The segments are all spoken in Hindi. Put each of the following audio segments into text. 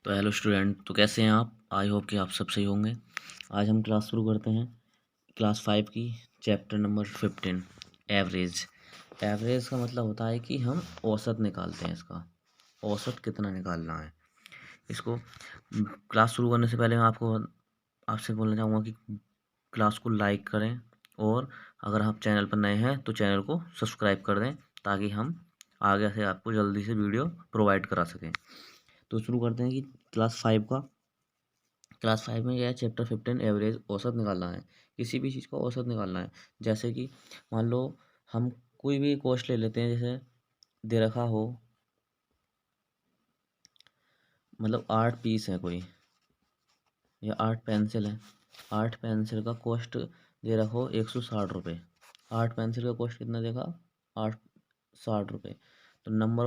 तो हेलो स्टूडेंट, तो कैसे हैं आप? आई होप कि आप सब सही होंगे। आज हम क्लास शुरू करते हैं क्लास 5 की, चैप्टर नंबर 15, एवरेज। एवरेज का मतलब होता है कि हम औसत निकालते हैं। इसका औसत कितना निकालना है इसको। क्लास शुरू करने से पहले मैं आपसे बोलना चाहूँगा कि क्लास को लाइक करें, और अगर आप चैनल पर नए हैं तो चैनल को सब्सक्राइब कर दें, ताकि हम आगे से आपको जल्दी से वीडियो प्रोवाइड करा सकें। तो शुरू करते हैं कि क्लास 5 में यह है चैप्टर 15, एवरेज, औसत निकालना है। किसी भी चीज़ का औसत निकालना है। जैसे कि मान लो हम कोई भी कॉस्ट ले लेते हैं, जैसे दे रखा हो, मतलब 8 पीस है कोई, या 8 पेंसिल है। 8 पेंसिल का कॉस्ट दे रखा हो 160 रुपये। 8 पेंसिल का कॉस्ट कितना देखा? 860 रुपये। तो नंबर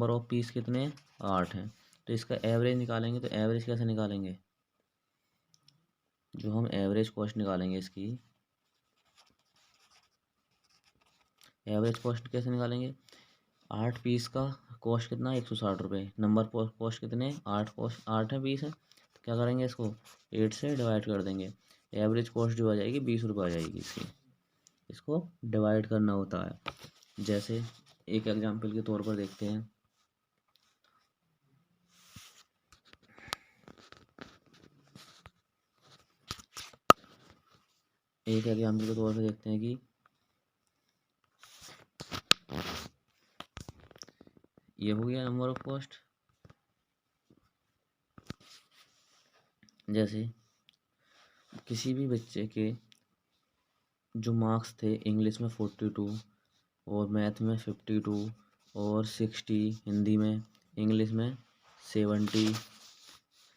ऑफ पीस कितने हैं? 8 हैं। तो इसका एवरेज निकालेंगे, तो एवरेज कैसे निकालेंगे? जो हम एवरेज कॉस्ट निकालेंगे इसकी, एवरेज कॉस्ट कैसे निकालेंगे? 8 पीस का कॉस्ट कितना? 160 रुपये। नंबर कॉस्ट कितने? 8 है, 20 है, तो क्या करेंगे? इसको 8 से डिवाइड कर देंगे। एवरेज कॉस्ट जो आ जाएगी 20 रुपये आ जाएगी इसकी। इसको डिवाइड करना होता है। जैसे एक एग्जाम्पल के तौर पर देखते हैं। एक एग्जाम्पल के तौर पर देखते हैं कि ये हो गया नंबर ऑफ कॉस्ट। जैसे किसी भी बच्चे के जो मार्क्स थे, इंग्लिश में 42, और मैथ में 52, और 60 हिंदी में, इंग्लिश में 70,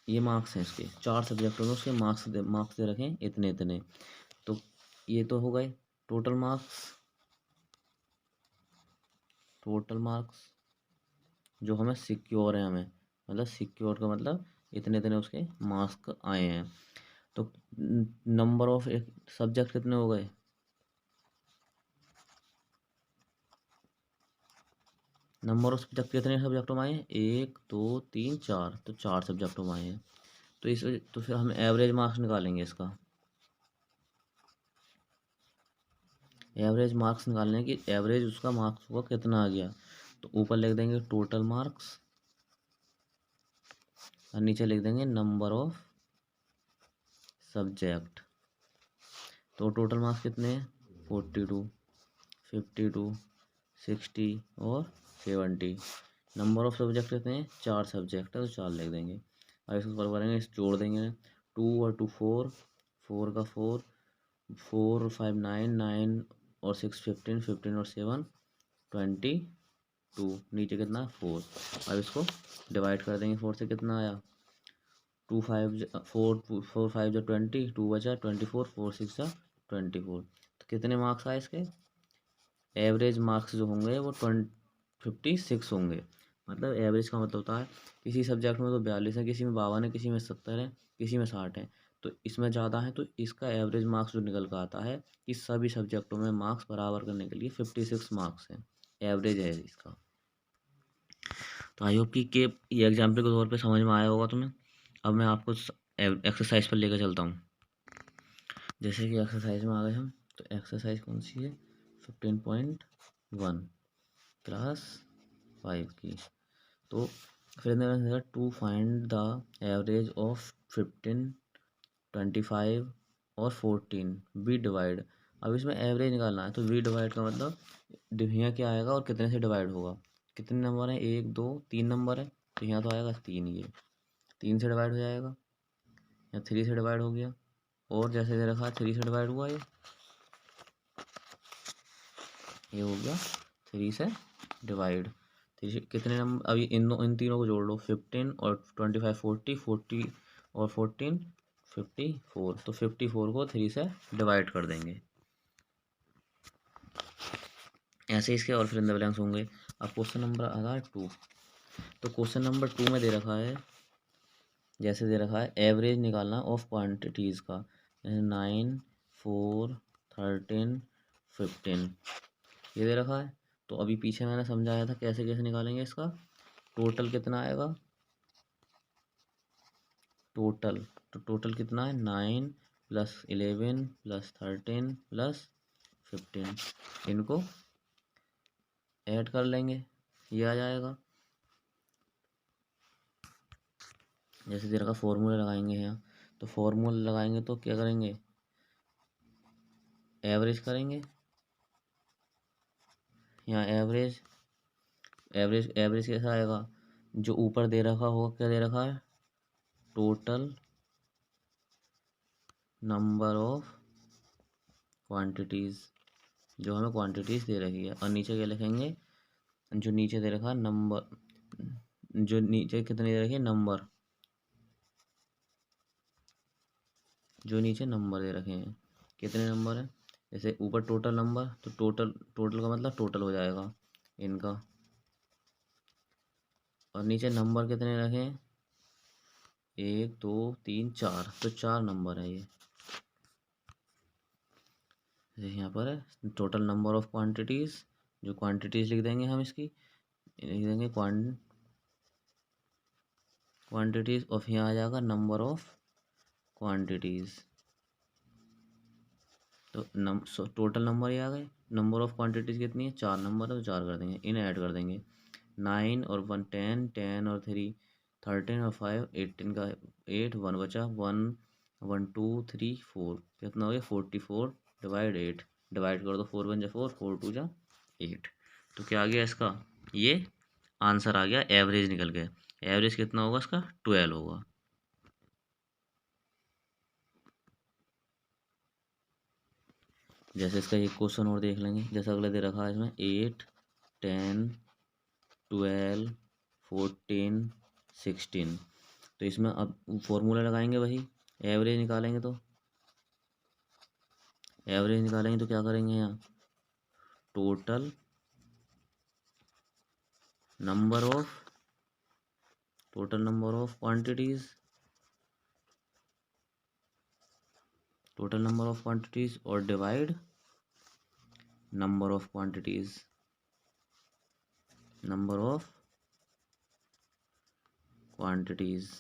ये मार्क्स हैं इसके। 4 सब्जेक्टों में उसके मार्क्स दे रखे हैं इतने इतने। तो ये तो हो गए टोटल मार्क्स जो हमें सिक्योर है। हमें मतलब सिक्योर का मतलब इतने इतने उसके मार्क्स आए हैं। तो नंबर ऑफ एक सब्जेक्ट कितने हो गए? नंबर ऑफ सब्जेक्ट कितने सब्जेक्टों में आए हैं? 1 2 3 4, तो 4 सब्जेक्टों में आए हैं। तो फिर हम एवरेज मार्क्स निकालेंगे इसका। एवरेज मार्क्स निकालने की, एवरेज उसका मार्क्स होगा कितना आ गया, तो ऊपर लिख देंगे टोटल मार्क्स, और नीचे लिख देंगे नंबर ऑफ सब्जेक्ट। तो टोटल मार्क्स कितने हैं? 42, 52, 60 और 70। नंबर ऑफ सब्जेक्ट कितने हैं? 4 सब्जेक्ट है, तो 4 लिख देंगे। अब इसको सॉल्व करेंगे, इस जोड़ देंगे। 2 और 2 4, 4 का 4, 4 और 5 9, 9 और 6 15, 15 और 7 22, नीचे कितना? 4। अब इसको डिवाइड कर देंगे 4 से, कितना आया? 4 जो 20, 2 बचा 24, 4 6 जा 24। तो कितने मार्क्स आए इसके? एवरेज मार्क्स जो होंगे वो 56 होंगे। मतलब एवरेज का मतलब होता है किसी सब्जेक्ट में तो 42 है, किसी में 52 है, किसी में 70 है, किसी में 60 है। तो इसमें ज़्यादा है, तो इसका एवरेज मार्क्स जो निकल कर आता है, इस सभी सब्जेक्टों में मार्क्स बराबर करने के लिए 56 मार्क्स हैं, एवरेज है इसका। तो आई होप कि ये एग्जाम्पल के तौर पे समझ में आया होगा तुम्हें। अब मैं आपको एक्सरसाइज पर लेकर चलता हूँ। जैसे कि एक्सरसाइज में आ गए हम, तो एक्सरसाइज कौन सी है? 15.1, क्लास 5 की। तो फिर मैंने to find the average of 15, 25 और 14 बी डिवाइड। अब इसमें एवरेज निकालना है, तो बी डिवाइड का मतलब यहाँ क्या आएगा और कितने से डिवाइड होगा। कितने नंबर हैं? 1 2 3 नंबर है, तो यहाँ तो आएगा 3। ये 3 से डिवाइड हो जाएगा, या 3 से डिवाइड हो गया, और जैसे दे रखा है 3 से डिवाइड हुआ, ये हो गया 3 से डिवाइड। कितने नंबर? अभी इन तीनों को जोड़ लो, 15 और 25 40, 40 और 14 54। तो 54 को 3 से डिवाइड कर देंगे। ऐसे इसके और फिर इन द ब्लैंक्स होंगे। अब क्वेश्चन नंबर आ रहा है 2। तो क्वेश्चन नंबर 2 में दे रखा है, जैसे दे रखा है एवरेज निकालना ऑफ क्वांटिटीज़ का, जैसे 9 4 13 15 ये दे रखा है। तो अभी पीछे मैंने समझाया था कैसे कैसे निकालेंगे इसका। टोटल कितना आएगा? टोटल, तो टोटल कितना है 9 प्लस 11 प्लस 13 प्लस 15, इनको ऐड कर लेंगे, ये आ जाएगा। जैसे दे रखा फॉर्मूला लगाएंगे यहाँ, तो फॉर्मूला लगाएंगे तो क्या करेंगे, एवरेज करेंगे। यहाँ एवरेज एवरेज एवरेज कैसा आएगा, जो ऊपर दे रखा होगा, क्या दे रखा है, टोटल नंबर ऑफ क्वांटिटीज़, जो हमें क्वांटिटीज़ दे रखी है। और नीचे क्या लिखेंगे, जो नीचे दे रखा है नंबर, जो नीचे कितने दे रखे नंबर, जो नीचे नंबर दे रखे हैं, कितने नंबर है। जैसे ऊपर टोटल नंबर, तो टोटल टोटल का मतलब टोटल हो जाएगा इनका, और नीचे नंबर कितने रखे हैं, 1 2 3 4, तो 4 नंबर है ये। यहाँ पर है टोटल नंबर ऑफ क्वांटिटीज़, जो क्वांटिटीज़ लिख देंगे हम इसकी, लिख देंगे क्वांटिटीज़ ऑफ, यहाँ आ जाएगा नंबर ऑफ क्वांटिटीज़। तो टोटल नंबर ही आ गए। नंबर ऑफ क्वांटिटीज़ कितनी है, 4 नंबर है, तो 4 कर देंगे, इन्हें ऐड कर देंगे। 9 और 1 10, 10 और 3 13 और 5 18 का 8, 1 बचा, 1 1 2 3 4, कितना हो गया 44 डिवाइड 8, डिवाइड कर दो, 4 1 जा 4, 4 2 जा 8। तो क्या आ गया इसका, ये आंसर आ गया, एवरेज निकल गया। एवरेज कितना होगा इसका, 12 होगा। जैसे इसका एक क्वेश्चन और देख लेंगे, जैसा अगला दे रखा है इसमें 8 10 12 14 16, तो इसमें अब फॉर्मूला लगाएंगे वही, एवरेज निकालेंगे। तो एवरेज निकालेंगे तो क्या करेंगे, यहाँ total number of quantities, total number of quantities और divide number of quantities, number of quantities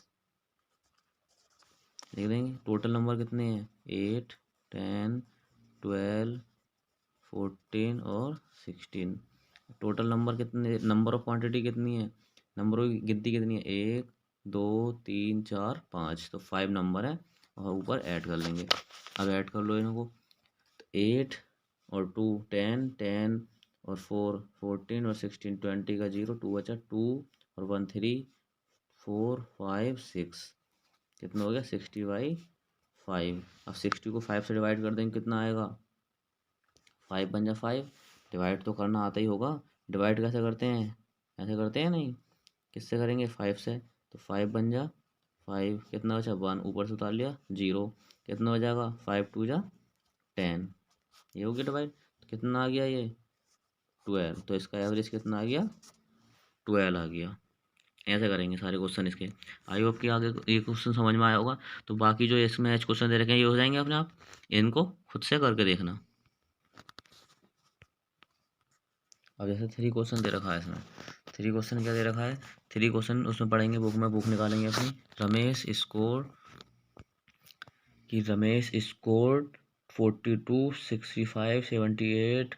लिख देंगे। टोटल नंबर कितने हैं, 8 10 12 14 और 16। टोटल नंबर कितने, नंबर ऑफ क्वांटिटी कितनी है, नंबरों की गिनती कितनी है, 1 2 3 4 5, तो 5 नंबर है, और ऊपर ऐड कर लेंगे। अब ऐड कर लो इनको, तो 8 और 2 10 10 और 4 14 और 16 20 का 0, 2 बचा, 2 और 1 3 4 5 6, कितना हो गया 60/5। अब 60 को 5 से डिवाइड कर देंगे, कितना आएगा, 5 बन जा 5, डिवाइड तो करना आता ही होगा। डिवाइड कैसे करते हैं, ऐसे करते हैं नहीं, किससे करेंगे, 5 से, तो 5 बन जा 5, कितना बचा 1, ऊपर से उतार लिया 0, कितना हो जाएगा 5 2 जा 10, ये हो गया डिवाइड। तो कितना आ गया ये 12, तो इसका एवरेज कितना आ गया 12 आ गया। ऐसे करेंगे सारे क्वेश्चन इसके। आई होप कि आगे ये क्वेश्चन समझ में आया होगा। तो बाकी जो इसमें एच क्वेश्चन दे रखे हैं ये हो जाएंगे अपने आप, इनको खुद से करके देखना। अब जैसे 3 क्वेश्चन दे रखा है इसमें, 3 क्वेश्चन क्या दे रखा है, 3 क्वेश्चन उसमें पढ़ेंगे बुक में, बुक निकालेंगे अपनी। Ramesh scored 42 65 78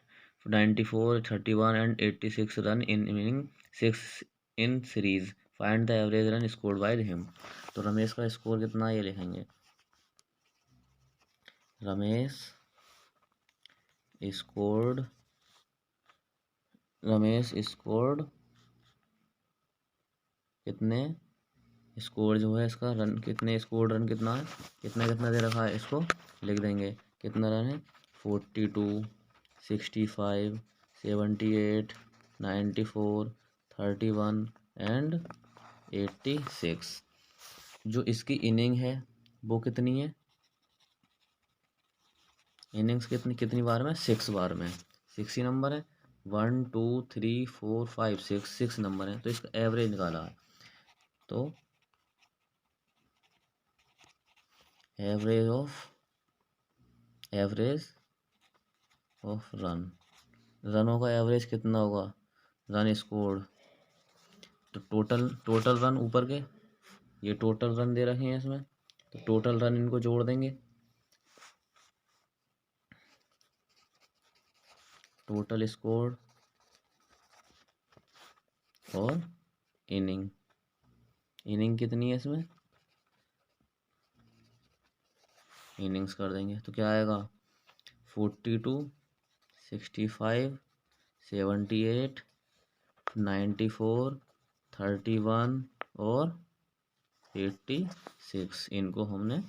94 31 and 86 run in inning 6 in series, find the average run scored by him. तो रमेश का स्कोर कितना है ये लिखेंगे, रमेश स्कोर्ड कितने, स्कोर जो है इसका रन कितने, स्कोर रन कितना है, कितना कितना दे रखा है, इसको लिख देंगे, कितना रन है 42 65 78 94 31 एंड 86। जो इसकी इनिंग है वो कितनी है, इनिंग्स कितनी कितनी बार में, 6 बार में, 6 ही नंबर है, 1 2 3 4 5 6 नंबर है, तो इसका एवरेज निकाला है। तो एवरेज ऑफ रनों का एवरेज कितना होगा, रन स्कोर्ड, तो टोटल रन ऊपर के, ये टोटल रन दे रखे हैं इसमें, तो टोटल रन इनको जोड़ देंगे, टोटल स्कोर और इनिंग, इनिंग कितनी है इसमें, इनिंग्स कर देंगे तो क्या आएगा 42, 65, 78, 94, 31 और 86। इनको हमने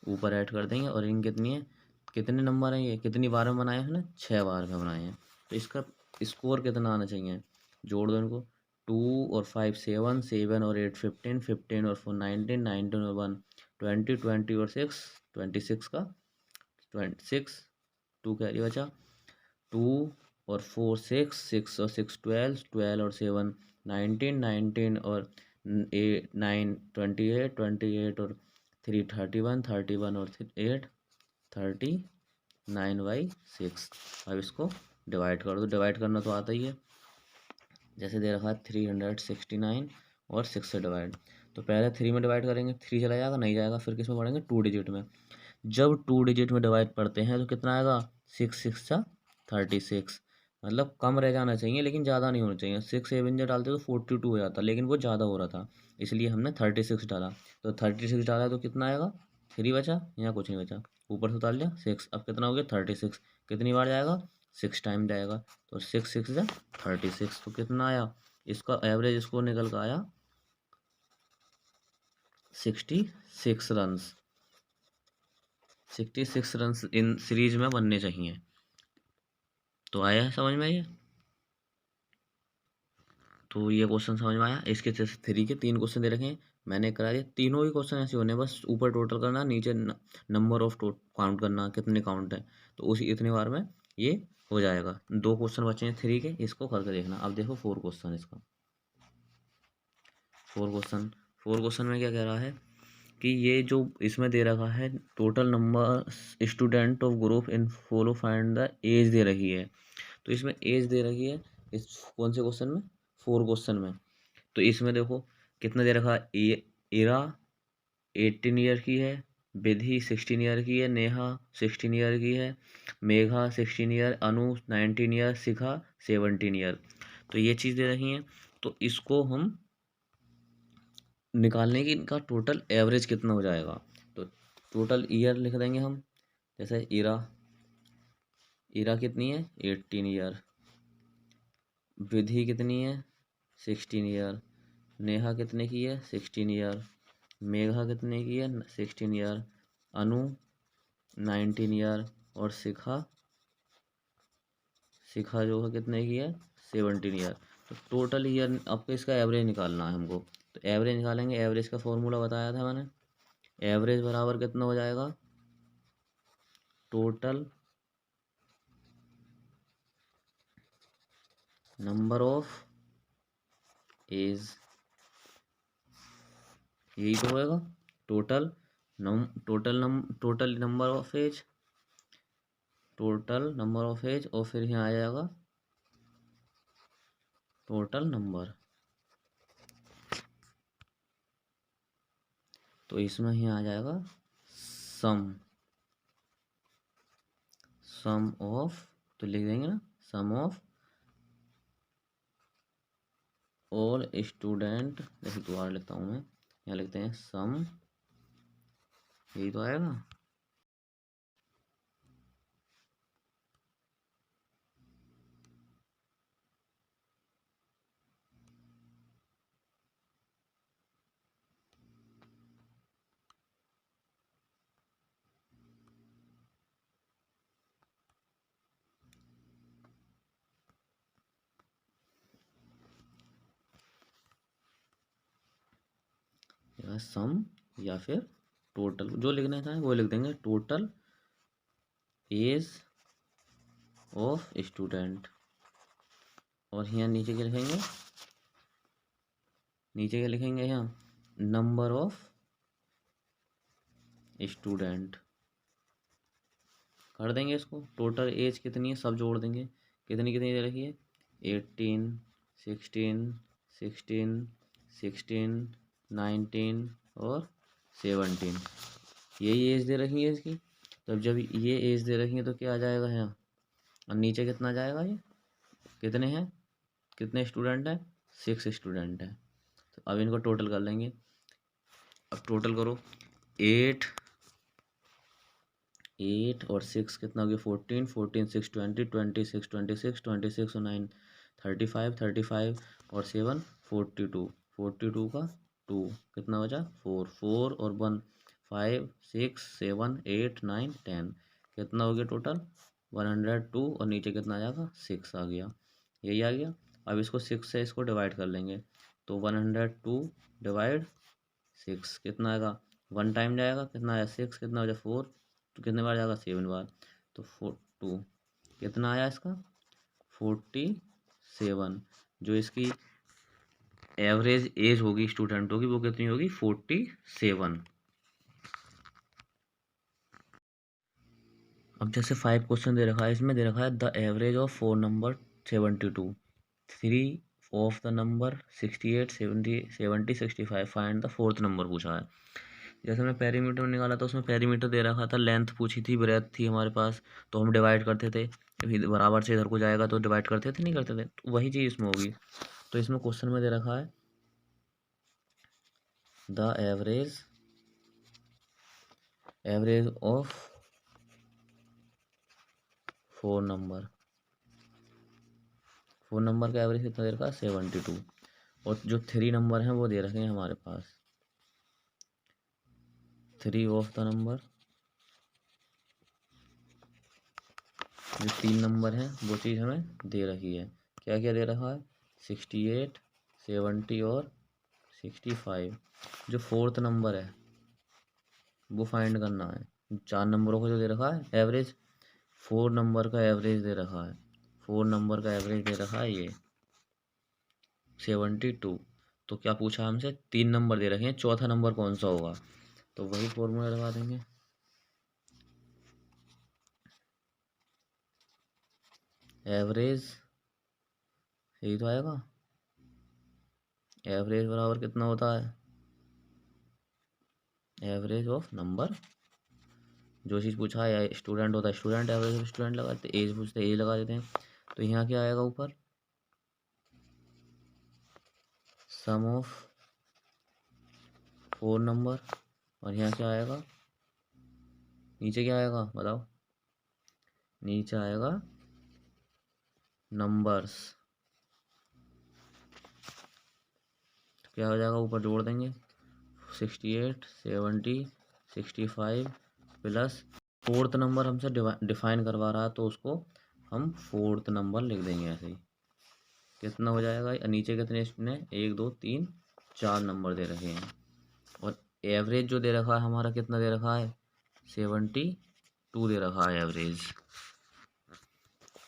ऊपर ऐड कर देंगे और इनकी कितनी है, कितने नंबर हैं ये, कितनी बार में बनाए हैं हमने, 6 बार में बनाए हैं। तो इसका स्कोर कितना आना चाहिए, जोड़ दो इनको, 2 और 5 7, 7 और 8 15, 15 और 4 19, 19 और 1 20, 20 और 6 26 का 26, 2 कैरी बचा, 2 और 4 6, 6 और 6 12, 12 और 7 19, 19 और 9 28, 28 और 3 31, 31 और 8 39/6। अब इसको डिवाइड कर दो, डिवाइड करना तो आता ही है, जैसे दे रखा है 369 और 6 से डिवाइड। तो पहले 3 में डिवाइड करेंगे, 3 चला जाएगा, नहीं जाएगा, फिर किस में पढ़ेंगे, 2 डिजिट में। जब 2 डिजिट में डिवाइड पढ़ते हैं तो कितना आएगा, 6 6 36, मतलब कम रह जाना चाहिए लेकिन ज़्यादा नहीं होना चाहिए। 6 7 जब डालते तो 42 हो जाता, लेकिन वो ज़्यादा हो रहा था, इसलिए हमने 36 डाला। तो 36 डाला तो कितना आएगा, 3 बचा, यहाँ कुछ नहीं बचा, ऊपर से उतार लिया 6। अब कितना हो गया 36, कितनी बार जाएगा, 6 टाइम जाएगा। तो 6 6 जा 36, तो कितना आया, इसका एवरेज स्कोर निकल कर आया 66 रन। 66 रन इन सीरीज में बनने चाहिए। तो आया है समझ में ये, तो ये क्वेश्चन समझ में आया। इसके जैसे 3 के 3 क्वेश्चन दे रखे हैं, मैंने करा दिया, तीनों ही क्वेश्चन ऐसे होने, बस ऊपर टोटल करना, नीचे नंबर ऑफ काउंट करना, कितने काउंट है, तो उसी इतनी बार में ये हो जाएगा। 2 क्वेश्चन बचे हैं 3 के, इसको करके देखना। अब देखो 4 क्वेश्चन, इसका 4 क्वेश्चन में क्या कह रहा है कि ये जो इसमें दे रखा है, total number student of group in follow find the age दे रही है। तो इसमें एज दे रही है, इस कौन से क्वेश्चन में, 4 क्वेश्चन में। तो इसमें देखो कितना दे रखा है, इरा 18 ईयर की है, विधि 16 ईयर की है, नेहा 16 ईयर की है, मेघा 16 ईयर, अनु 19 ईयर, शिखा 17 ईयर। तो ये चीज़ दे रही हैं, तो इसको हम निकालने की, इनका टोटल एवरेज कितना हो जाएगा। तो टोटल ईयर लिख देंगे हम, जैसे इरा, इरा कितनी है 18 ईयर, विधि कितनी है 16 ईयर, नेहा कितने की है 16 ईयर, मेघा कितने की है 16 ईयर, अनु 19 ईयर और शिखा, शिखा जो है कितने की है 17 ईयर। तो टोटल ईयर आपको इसका एवरेज निकालना है हमको। तो एवरेज निकालेंगे, एवरेज का फॉर्मूला बताया था मैंने, एवरेज बराबर कितना हो जाएगा, टोटल नंबर ऑफ एज, यही तो होएगा, total number of age, total number of age, और फिर यहाँ आ जाएगा टोटल नंबर। तो इसमें ही आ जाएगा सम, सम ऑफ, तो लिख देंगे ना, सम ऑफ ऑल स्टूडेंट, जैसे दोबारा लिखता हूँ मैं, यहाँ लिखते हैं सम, यही तो आएगा। या सम या फिर टोटल, जो लिखना चाहें वो लिख देंगे, टोटल एज ऑफ स्टूडेंट। और यहाँ नीचे क्या लिखेंगे, नीचे क्या लिखेंगे, यहाँ नंबर ऑफ स्टूडेंट कर देंगे इसको। टोटल एज कितनी है सब जोड़ देंगे, कितनी कितनी दे रखी है 18, 16, 16, 16, 19 और 17, यही एज दे रखी है इसकी। तो जब ये एज दे रखी है तो क्या आ जाएगा यहाँ, और नीचे कितना जाएगा, ये कितने हैं, कितने स्टूडेंट हैं, 6 स्टूडेंट हैं। तो अब इनको टोटल कर लेंगे। अब टोटल करो, 8 और 6 कितना हो गया, 14, 14 6 20, 26 26 26 और 9 35, 35 और 7 42, 42 का 2 कितना बचा, 4, 4 और 1 5 6 7 8 9 10, कितना हो गया टोटल 102, और नीचे कितना आ जाएगा, 6 आ गया, यही आ गया। अब इसको 6 से इसको डिवाइड कर लेंगे, तो 102 डिवाइड 6 कितना आएगा, 1 टाइम जाएगा, कितना आया 6, कितना हो जाए 4, तो कितने बार जाएगा 7 बार, तो 2 कितना आया इसका 47। जो इसकी एवरेज एज होगी स्टूडेंटों की वो कितनी होगी, 47। अब जैसे 5 क्वेश्चन दे रखा है, इसमें दे रखा है the average of 4 number 72, 3 of the number 68 70 70 65, find the fourth number पूछा है। जैसे हमने पेरीमीटर निकाला था, उसमें पेरीमीटर दे रखा था, लेंथ पूछी थी, ब्रेथ थी हमारे पास, तो हम डिवाइड करते थे, बराबर से इधर को जाएगा तो डिवाइड करते थे, नहीं करते थे, तो वही चीज़ इसमें होगी। तो इसमें क्वेश्चन में दे रखा है द एवरेज ऑफ 4 नंबर का एवरेज कितना दे रखा है 72, और जो 3 नंबर हैं वो दे रखे हैं हमारे पास, 3 ऑफ द नंबर, जो 3 नंबर हैं वो चीज़ हमें दे रखी है, क्या क्या दे रखा है 68 70 और 65। जो फोर्थ नंबर है वो फाइंड करना है, 4 नंबरों को जो दे रखा है एवरेज, 4 नंबर का एवरेज दे रखा है, 4 नंबर का एवरेज दे रखा है ये 72। तो क्या पूछा हमसे, 3 नंबर दे रखे हैं, चौथा नंबर कौन सा होगा, तो वही फॉर्मूला लगा देंगे, एवरेज, यही तो आएगा, एवरेज बराबर कितना होता है, एवरेज ऑफ नंबर, जो चीज़ पूछा है स्टूडेंट होता है स्टूडेंट, एवरेज ऑफ स्टूडेंट लगाते, एज पूछते एज लगा देते हैं। तो यहाँ क्या आएगा ऊपर, सम ऑफ 4 नंबर, और यहाँ क्या आएगा, नीचे क्या आएगा बताओ, नीचे आएगा नंबर्स, तो क्या हो जाएगा, ऊपर जोड़ देंगे 68 70 65 प्लस फोर्थ नंबर हमसे डिफाइन करवा रहा है, तो उसको हम फोर्थ नंबर लिख देंगे ऐसे ही, कितना हो जाएगा, नीचे कितने इसने 1 2 3 4 नंबर दे रखे हैं, और एवरेज जो दे रखा है हमारा कितना दे रखा है 72 दे रखा है एवरेज।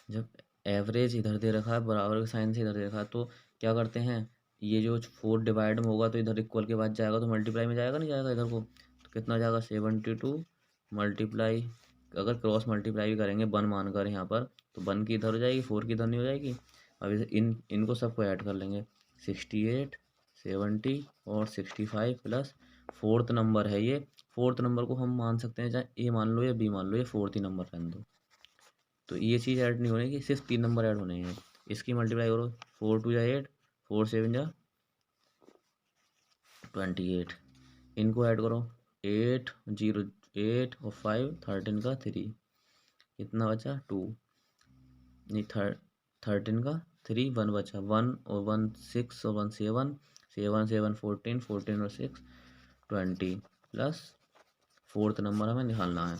जब एवरेज इधर दे रखा है बराबर के साइन से इधर दे रखा है, तो क्या करते हैं, ये जो 4 डिवाइड में होगा तो इधर इक्वल के बाद जाएगा तो मल्टीप्लाई में जाएगा, नहीं जाएगा इधर को, तो कितना जाएगा 72 मल्टीप्लाई, अगर क्रॉस मल्टीप्लाई भी करेंगे 1 मानकर यहाँ पर, तो 1 की इधर हो जाएगी 4 की इधर नहीं हो जाएगी। अब इनको सबको ऐड कर लेंगे, 68 70 और 65 प्लस फोर्थ नंबर है ये, फोर्थ नंबर को हम मान सकते हैं चाहे ए मान लो या बी मान लो, ये फोर्थ ही नंबर रहने दो, तो ये चीज़ ऐड नहीं होने की, सिर्फ 3 नंबर ऐड होने हैं। इसकी मल्टीप्लाई करो, 4 2 जा 8, 4 7 जा 28, इनको ऐड करो 8 0 8 और 5 13 का 3, कितना बचा 2, नहीं 13 का 3 1 बचा 1 और 1 6 और 1 7 7 7 14 14 और 6 20 प्लस फोर्थ नंबर हमें निकालना है।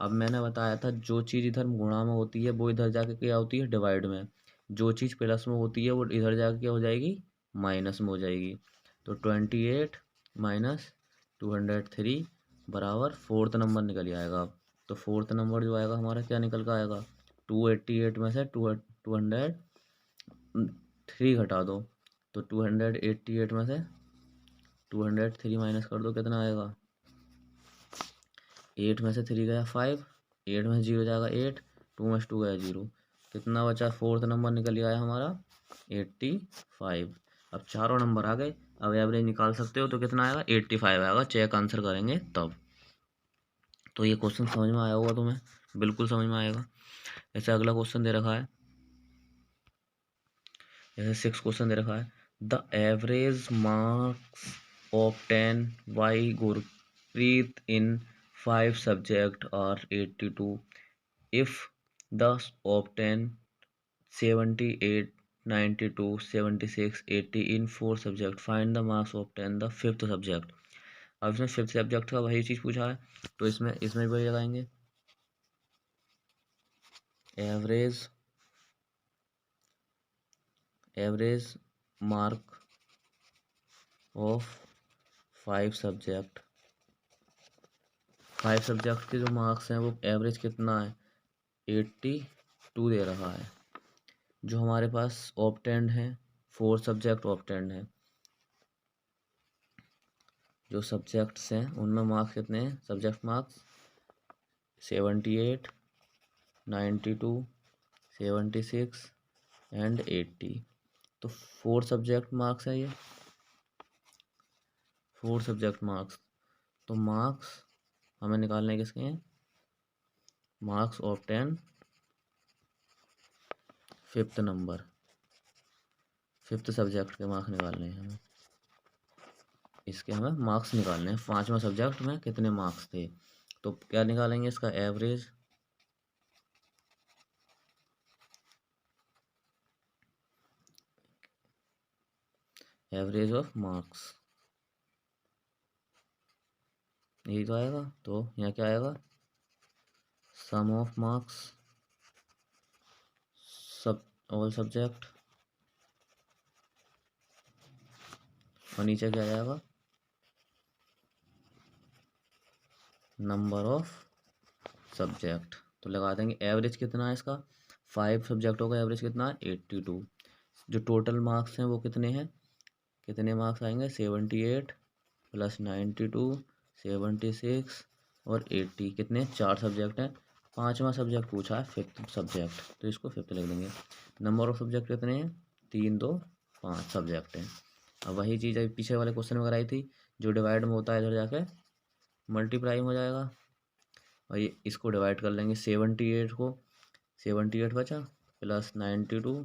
अब मैंने बताया था जो चीज़ इधर गुणा में होती है वो इधर जाके क्या होती है डिवाइड में, जो चीज़ प्लस में होती है वो इधर जाके क्या हो जाएगी माइनस में हो जाएगी। तो 28 माइनस 203 बराबर फोर्थ नंबर निकल आएगा। अब तो फोर्थ नंबर जो आएगा हमारा क्या निकल कर आएगा, 288 में से 203 घटा दो, तो 288 में से 203 माइनस कर दो, कितना आएगा 8 में से 3 गया 5, 8 में से 0 जाएगा 8, 2 में से 2 गया 0, कितना बचा फोर्थ नंबर निकल आया हमारा 85। अब चारों नंबर आ गए, अब एवरेज निकाल सकते हो तो कितना आएगा 85 आएगा, चेक आंसर करेंगे तब। तो ये क्वेश्चन समझ में आया होगा तुम्हें, बिल्कुल समझ में आएगा। ऐसे अगला क्वेश्चन दे रखा है, जैसे 6 क्वेश्चन दे रखा है, the average marks obtain by Gurpreet in 5 subject are 82 if the obtain 78 92 76 80 in 4 subject, find the marks obtain the 5th subject. अब इसमें 5th सब्जेक्ट का वही चीज़ पूछा है, तो इसमें वही लगाएंगे, average mark of 5 subject. 5 subject के जो मार्क्स हैं वो एवरेज कितना है 82 दे रहा है। जो हमारे पास ऑब्टेंड है 4 सब्जेक्ट ऑब्टेंड है, जो सब्जेक्ट्स हैं उनमें मार्क्स कितने हैं, सब्जेक्ट मार्क्स 78 92 76 एंड 80। तो 4 सब्जेक्ट मार्क्स है ये, 4 सब्जेक्ट मार्क्स। तो मार्क्स हमें निकालने किसके हैं, marks obtain 5th number, 5th subject के मार्क्स निकालने हैं हमें, इसके हमें मार्क्स निकालने हैं। 5वां सब्जेक्ट में कितने मार्क्स थे, तो क्या निकालेंगे इसका एवरेज, एवरेज ऑफ मार्क्स, यही तो आएगा। तो यहाँ क्या आएगा, सम ऑफ मार्क्स सब ऑल सब्जेक्ट, और नीचे क्या आएगा, नंबर ऑफ सब्जेक्ट। तो लगा देंगे एवरेज कितना है इसका, 5 सब्जेक्टों का एवरेज कितना है 82। जो टोटल मार्क्स हैं वो कितने हैं, कितने मार्क्स आएंगे 78 प्लस 92 76 और 80, कितने 4 सब्जेक्ट हैं। 5वां सब्जेक्ट पूछा है 5th सब्जेक्ट, तो इसको 5th लिख देंगे। नंबर ऑफ सब्जेक्ट कितने हैं 3 2 5 सब्जेक्ट हैं। अब वही चीज़ अभी पीछे वाले क्वेश्चन में कराई थी, जो डिवाइड में होता है इधर जाके मल्टीप्लाई हो जाएगा, और ये इसको डिवाइड कर लेंगे 78 को, 78 बचा प्लस 92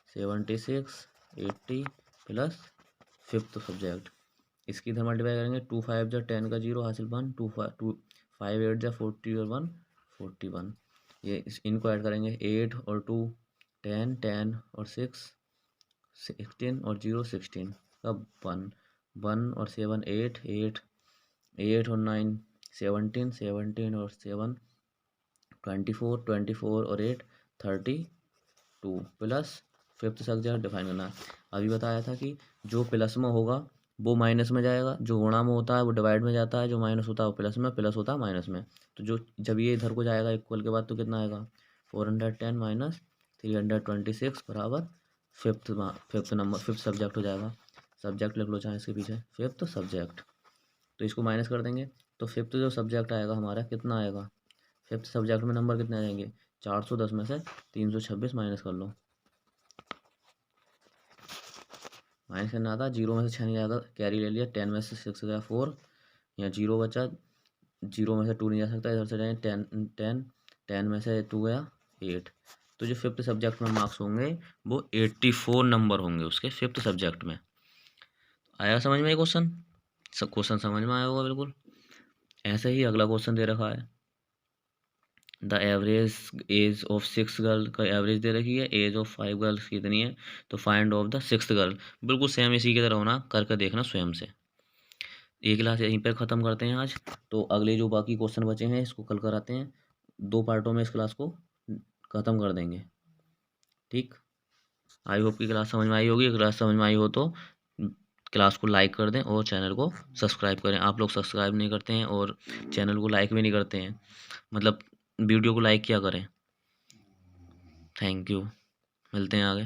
76 80 प्लस 5th सब्जेक्ट, इसकी इधर मल्टीप्लाई करेंगे 2 5 जा 10 का 0 हासिल 1 2 5 8 जा 40 और 1 41, ये इनको ऐड करेंगे 8 और 2 10 10 और 6 16 और 0 16 का 1 1 और 7 8 8 8 और 9 17 17 और 7 24 24 और 8 32 प्लस 5th सब्जेक्ट डिफाइन करना है। अभी बताया था कि जो प्लस में होगा वो माइनस में जाएगा, जो गुणा में होता है वो डिवाइड में जाता है, जो माइनस होता है वो प्लस में, प्लस होता है माइनस में। तो जो जब ये इधर को जाएगा इक्वल के बाद तो कितना आएगा 410 माइनस 326 बराबर 5th नंबर 5th सब्जेक्ट हो जाएगा। सब्जेक्ट लिख लो चाहे इसके पीछे 5th सब्जेक्ट, तो इसको माइनस कर देंगे तो 5th जो सब्जेक्ट आएगा हमारा कितना आएगा, 5th सब्जेक्ट में नंबर कितने आ जाएंगे 410 में से 326 माइनस कर लो, माइनस करना आता, 0 में से 6 नहीं जाएगा कैरी ले लिया, 10 में से 6 गया 4, यहाँ 0 बचा, 0 में से 2 नहीं जा सकता, इधर से जाए 10 में से 2 गया 8। तो जो 5th सब्जेक्ट में मार्क्स होंगे वो 84 नंबर होंगे उसके 5th सब्जेक्ट में। आया समझ में ये क्वेश्चन, सब क्वेश्चन समझ में आया होगा बिल्कुल। ऐसे ही अगला क्वेश्चन दे रखा है, the average age of 6 girl का एवरेज दे रखी है, एज ऑफ 5 गर्ल्स कितनी है, तो find of the 6th girl. बिल्कुल सेम इसी की तरह होना, करके देखना स्वयं से। ये क्लास यहीं पर ख़त्म करते हैं आज, तो अगले जो बाकी क्वेश्चन बचे हैं इसको कल कराते हैं, 2 पार्टों में इस क्लास को ख़त्म कर देंगे। ठीक, आई होप की क्लास समझ में आई होगी। क्लास समझ में आई हो तो क्लास को लाइक कर दें और चैनल को सब्सक्राइब करें। आप लोग सब्सक्राइब नहीं करते हैं और चैनल को लाइक भी नहीं करते हैं, मतलब वीडियो को लाइक क्या करें। थैंक यू, मिलते हैं आगे।